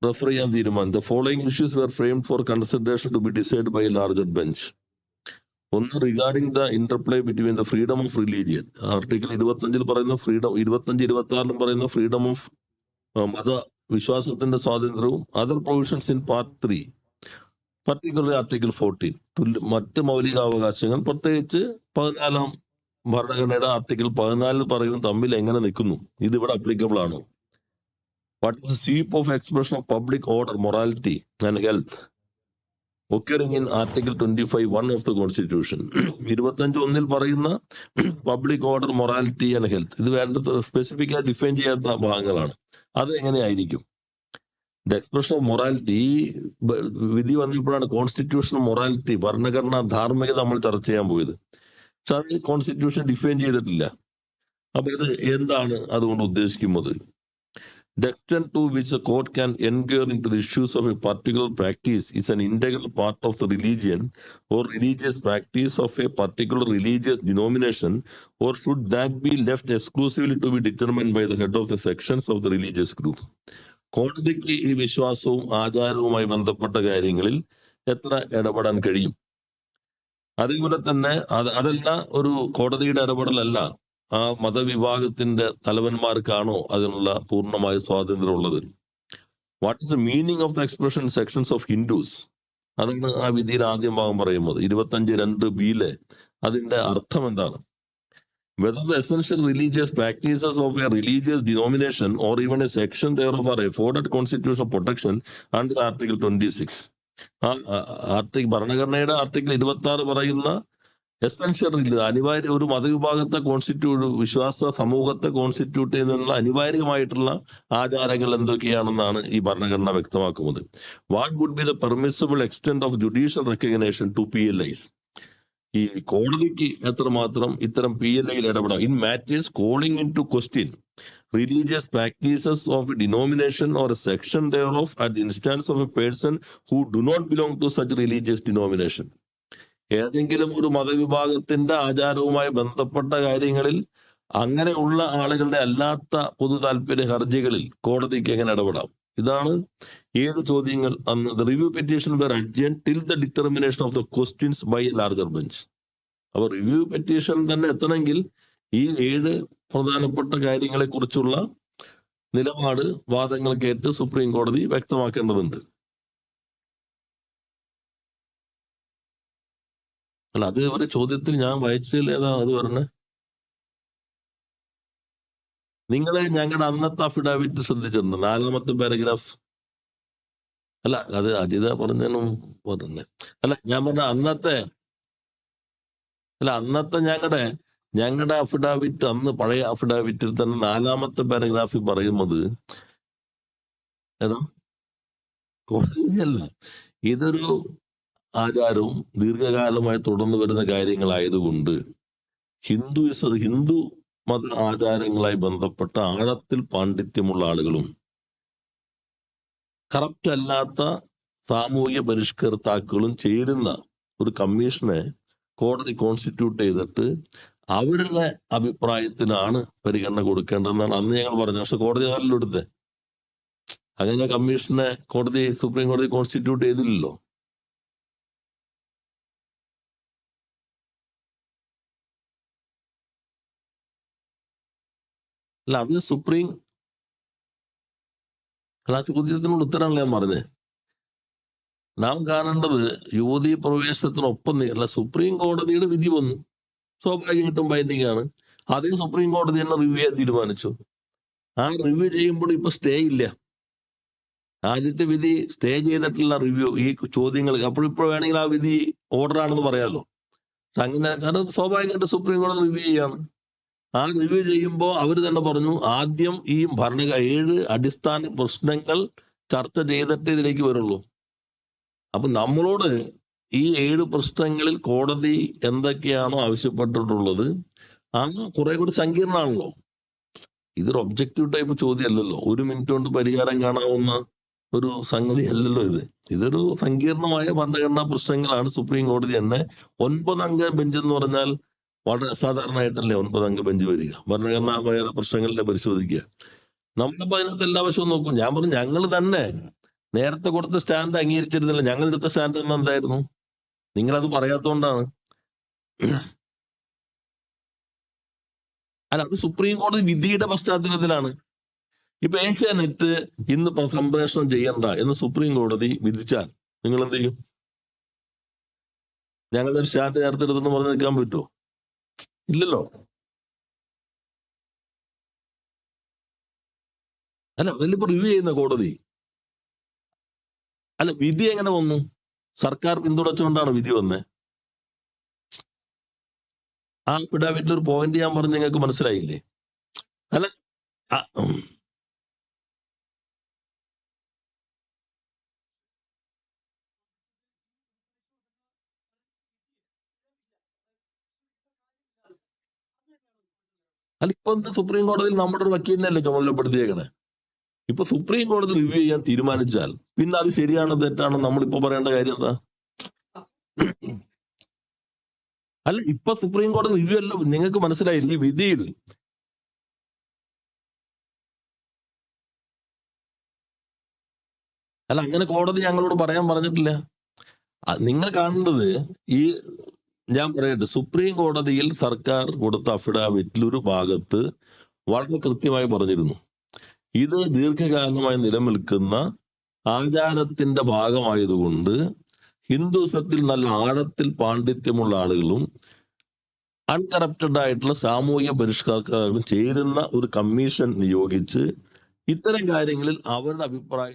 Refer ചെയ്യാൻ തീരുമാനം. The following issues were framed for consideration to be decided by a larger bench. ഒന്ന്, regarding the interplay between the freedom of religion. Article 25 പറയുന്ന freedom, 25-26 പറയുന്ന freedom of മത വിശ്വാസത്തിന്റെ സ്വാതന്ത്ര്യവും other provisions in part 3, particular article 14 മറ്റ് മൗലികാവകാശങ്ങൾ, പ്രത്യേകിച്ച് 14 ഭരണഘടനയുടെ ആർട്ടിക്കിൾ 14 പറയും തമ്മിൽ എങ്ങനെ നിൽക്കുന്നു, ഇതിവിടെ അപ്ലിക്കബിൾ ആണോ? What is the sweep of expression of public order, morality and health occurring in Article 25(1) of the Constitution. 25(1) പറയുന്ന public order, morality and health, ഇത് വേണ്ടത് സ്പെസിഫിക് ആയി ഡിഫൈൻ ചെയ്യാത്ത ഭാഗങ്ങളാണ്. അത് എങ്ങനെയായിരിക്കും? ദ എക്സ്പ്രഷൻ ഓഫ് മൊറാലിറ്റി, വിധി വന്നപ്പോഴാണ് കോൺസ്റ്റിറ്റ്യൂഷൻ മൊറാലിറ്റി, ഭരണഘടന ധാർമ്മികത നമ്മൾ ചർച്ച ചെയ്യാൻ പോയത്. പക്ഷെ അത് കോൺസ്റ്റിറ്റ്യൂഷൻ ഡിഫൈൻ ചെയ്തിട്ടില്ല. അപ്പൊ ഇത് എന്താണ് അതുകൊണ്ട് ഉദ്ദേശിക്കുന്നത്? The extent to which the court can inquire into the issues of a particular practice is an integral part of the religion or religious practice of a particular religious denomination, or should that be left exclusively to be determined by the head of the sections of the religious group? കോടതിക്ക് ഈ വിശ്വാസവും ആചാരവുമായി ബന്ധപ്പെട്ട കാര്യങ്ങളിൽ എത്ര ഇടപെടാൻ കഴിയും? അതേപോലെ തന്നെ അതല്ല, ഒരു കോടതിയുടെ ഇടപെടലല്ല, ആ മതവിഭാഗത്തിന്റെ തലവന്മാർക്കാണോ അതിനുള്ള പൂർണ്ണമായ സ്വാതന്ത്ര്യം ഉള്ളത്? What is the meaning of the expression sections of Hindus? അതാണ് ആ വിധിയിൽ ആദ്യം ഭാഗം പറയുന്നത്. 25(2)(b) അതിന്റെ അർത്ഥം എന്താണ്? Whether the essential religious practices of a religious denomination or even a section thereof are afforded constitutional protection under Article 26. ഭരണഘടനയുടെ ആർട്ടിക്കിൾ 26 പറയുന്ന എസെൻഷ്യൽ, അനിവാര്യ, ഒരു മതവിഭാഗത്തെ കോൺസ്റ്റിറ്റ്യൂട്ട്, വിശ്വാസ സമൂഹത്തെ കോൺസ്റ്റിറ്റ്യൂട്ട് ചെയ്യുന്നതിനുള്ള അനിവാര്യമായിട്ടുള്ള ആചാരങ്ങൾ എന്തൊക്കെയാണെന്നാണ് ഈ ഭരണഘടന വ്യക്തമാക്കുന്നത്. What would be the permissible extent of judicial recognition to PLIs? ഈ കോടതിക്ക് എത്രമാത്രം ഇത്തരം PLI ഇടപെടാം? In matters calling into question religious practices of a denomination or a section thereof at the instance of a person who do not belong to such religious denomination. ഏതെങ്കിലും ഒരു മതവിഭാഗത്തിന്റെ ആചാരവുമായി ബന്ധപ്പെട്ട കാര്യങ്ങളിൽ അങ്ങനെയുള്ള ആളുകളുടെ അല്ലാത്ത പൊതു താല്പര്യ ഹർജികളിൽ കോടതിക്ക് എങ്ങനെ ഇടപെടാം? ഇതാണ് 7 ചോദ്യങ്ങൾ. അന്ന് the review petition were adjourned till the determination of the questions by a larger bench. അപ്പൊ റിവ്യൂ പെറ്റീഷൻ തന്നെ എത്തണമെങ്കിൽ ഈ 7 പ്രധാനപ്പെട്ട കാര്യങ്ങളെ കുറിച്ചുള്ള നിലപാട്, വാദങ്ങൾ കേട്ട് സുപ്രീം കോടതി വ്യക്തമാക്കേണ്ടതുണ്ട്. അല്ല, അത് ഒരു ചോദ്യത്തിൽ ഞാൻ വായിച്ചതിൽ ഏതാ അത് പറഞ്ഞേ? നിങ്ങളെ ഞങ്ങളുടെ അന്നത്തെ അഫിഡാവിറ്റ് ശ്രദ്ധിച്ചിട്ടുണ്ട്, 4ാമത്തെ പാരഗ്രാഫ്. അല്ല, അത് അജിത പറഞ്ഞതിനും പറഞ്ഞേ. അല്ല, ഞാൻ പറഞ്ഞ അന്നത്തെ ഞങ്ങളുടെ അഫിഡാവിറ്റ്, അന്ന് പഴയ അഫിഡാവിറ്റിൽ തന്നെ 4ാമത്തെ പാരഗ്രാഫിൽ പറയുന്നത് ഏതാ? കോടതിയല്ല, ഇതൊരു ആചാരവും ദീർഘകാലമായി തുടർന്നു വരുന്ന കാര്യങ്ങളായതുകൊണ്ട് ഹിന്ദു മത ആചാരങ്ങളായി ബന്ധപ്പെട്ട ആഴത്തിൽ പാണ്ഡിത്യമുള്ള ആളുകളും കറപ്റ്റ് അല്ലാത്ത സാമൂഹിക പരിഷ്കർത്താക്കളും ചേരുന്ന ഒരു കമ്മീഷനെ കോടതി കോൺസ്റ്റിറ്റ്യൂട്ട് ചെയ്തിട്ട് അവരുടെ അഭിപ്രായത്തിനാണ് പരിഗണന കൊടുക്കേണ്ടതെന്നാണ് അന്ന് ഞങ്ങൾ പറഞ്ഞത്. പക്ഷെ കോടതി അതല്ലോ എടുത്തേ. അങ്ങനെ കമ്മീഷനെ സുപ്രീം കോടതി കോൺസ്റ്റിറ്റ്യൂട്ട് ചെയ്തില്ലല്ലോ. അല്ല, അത് ആ ചോദ്യത്തിനോട് ഉത്തരമാണ് ഞാൻ പറഞ്ഞത്. നാം കാണേണ്ടത് യുവതീ പ്രവേശനത്തിനൊപ്പം അല്ല, സുപ്രീം കോടതിയുടെ വിധി വന്നു, സ്വാഭാവികമായിട്ടും ബൈൻഡിങ് ആണ്. അതിന് സുപ്രീം കോടതി തന്നെ റിവ്യൂ ചെയ്യാൻ തീരുമാനിച്ചു. ആ റിവ്യൂ ചെയ്യുമ്പോൾ ഇപ്പൊ സ്റ്റേ ഇല്ല. ആദ്യത്തെ വിധി സ്റ്റേ ചെയ്തിട്ടുള്ള റിവ്യൂ, ഈ ചോദ്യങ്ങൾ അപ്പോഴിപ്പോൾ വേണമെങ്കിൽ ആ വിധി ഓർഡർ ആണെന്ന് പറയാമല്ലോ. അങ്ങനെ, കാരണം സ്വാഭാവികമായിട്ട് സുപ്രീം കോടതി റിവ്യൂ ചെയ്യാണ്. ആ റിവ്യൂ ചെയ്യുമ്പോൾ അവർ തന്നെ പറഞ്ഞു, ആദ്യം ഈ 7 അടിസ്ഥാന പ്രശ്നങ്ങൾ ചർച്ച ചെയ്തിട്ട് ഇതിലേക്ക് വരുള്ളൂ. അപ്പൊ നമ്മളോട് ഈ 7 പ്രശ്നങ്ങളിൽ കോടതി എന്തൊക്കെയാണോ ആവശ്യപ്പെട്ടിട്ടുള്ളത് ആ കുറെ കൂടി സങ്കീർണമാണല്ലോ. ഇതൊരു ഒബ്ജക്റ്റീവ് ടൈപ്പ് ചോദ്യമല്ലല്ലോ, 1 മിനിറ്റ് കൊണ്ട് പരിഹാരം കാണാവുന്ന ഒരു സംഗതി അല്ലല്ലോ ഇത്. ഇതൊരു സങ്കീർണമായ ഭരണഘടനാ പ്രശ്നങ്ങളാണ്. സുപ്രീം കോടതി തന്നെ 9 അംഗ ബെഞ്ച് എന്ന് പറഞ്ഞാൽ വളരെ അസാധാരണമായിട്ടല്ലേ 9 അംഗ ബെഞ്ച് വരിക, ഭരണഘടനാപര പ്രശ്നങ്ങളിലെ പരിശോധിക്കുക. നമ്മളിപ്പോ അതിനകത്ത് എല്ലാ വശവും നോക്കും. ഞാൻ പറഞ്ഞു, ഞങ്ങൾ തന്നെ നേരത്തെ കൊടുത്ത സ്റ്റാൻഡ് അംഗീകരിച്ചിരുന്നില്ല. ഞങ്ങൾ എടുത്ത സ്റ്റാൻഡ് എന്തായിരുന്നു? നിങ്ങളത് പറയാത്തോണ്ടാണ്. അല്ല, അത് സുപ്രീം കോടതി വിധിയുടെ പശ്ചാത്തലത്തിലാണ്. ഇപ്പൊ ഏഷ്യാനെറ്റ് ഇന്ന് സംപ്രേഷണം ചെയ്യണ്ട എന്ന് സുപ്രീം കോടതി വിധിച്ചാൽ നിങ്ങൾ എന്ത് ചെയ്യും? ഞങ്ങളുടെ ഒരു സ്റ്റാൻഡ് നേരത്തെ എടുത്തെന്ന് പറഞ്ഞ് നിൽക്കാൻ പറ്റുമോ? ഇല്ലല്ലോ. അല്ല, അതിലിപ്പോ റിവ്യൂ ചെയ്യുന്ന കോടതി. അല്ല, വിധി എങ്ങനെ വന്നു? സർക്കാർ പിന്തുണച്ചുകൊണ്ടാണ് വിധി വന്നത്. ആ അഫിഡാവിറ്റിൽ ഒരു പോയിന്റ് ഞാൻ പറഞ്ഞ് നിങ്ങൾക്ക് മനസ്സിലായില്ലേ? അല്ല, അല്ല, ഇപ്പൊ എന്താ സുപ്രീം കോടതിയിൽ നമ്മുടെ ഒരു വക്കീലിനല്ലേ ചുമതലപ്പെടുത്തിയേക്കണേ? ഇപ്പൊ സുപ്രീം കോടതി റിവ്യൂ ചെയ്യാൻ തീരുമാനിച്ചാൽ പിന്നെ അത് ശരിയാണോ തെറ്റാണോ നമ്മളിപ്പോ പറയേണ്ട കാര്യം എന്താ? അല്ല, ഇപ്പൊ സുപ്രീം കോടതി റിവ്യൂ അല്ല, നിങ്ങൾക്ക് മനസ്സിലായില്ല ഈ വിധിയിൽ. അല്ല, അങ്ങനെ കോടതി ഞങ്ങളോട് പറയാൻ പറഞ്ഞിട്ടില്ല. നിങ്ങൾ കാണേണ്ടത് ഈ ഞാൻ പറയട്ടെ, സുപ്രീം കോടതിയിൽ സർക്കാർ കൊടുത്ത അഫിഡാവിറ്റിൽ ഒരു ഭാഗത്ത് വളരെ കൃത്യമായി പറഞ്ഞിരുന്നു, ഇത് ദീർഘകാലമായി നിലനിൽക്കുന്ന ആചാരത്തിന്റെ ഭാഗമായതുകൊണ്ട് ഹിന്ദുസത്തിൽ നല്ല ആഴത്തിൽ പാണ്ഡിത്യമുള്ള ആളുകളും അൺകറപ്റ്റഡ് ആയിട്ടുള്ള സാമൂഹിക പരിഷ്കർത്താക്കളും ചേരുന്ന ഒരു കമ്മീഷൻ നിയോഗിച്ച് ഇത്തരം കാര്യങ്ങളിൽ അവരുടെ അഭിപ്രായം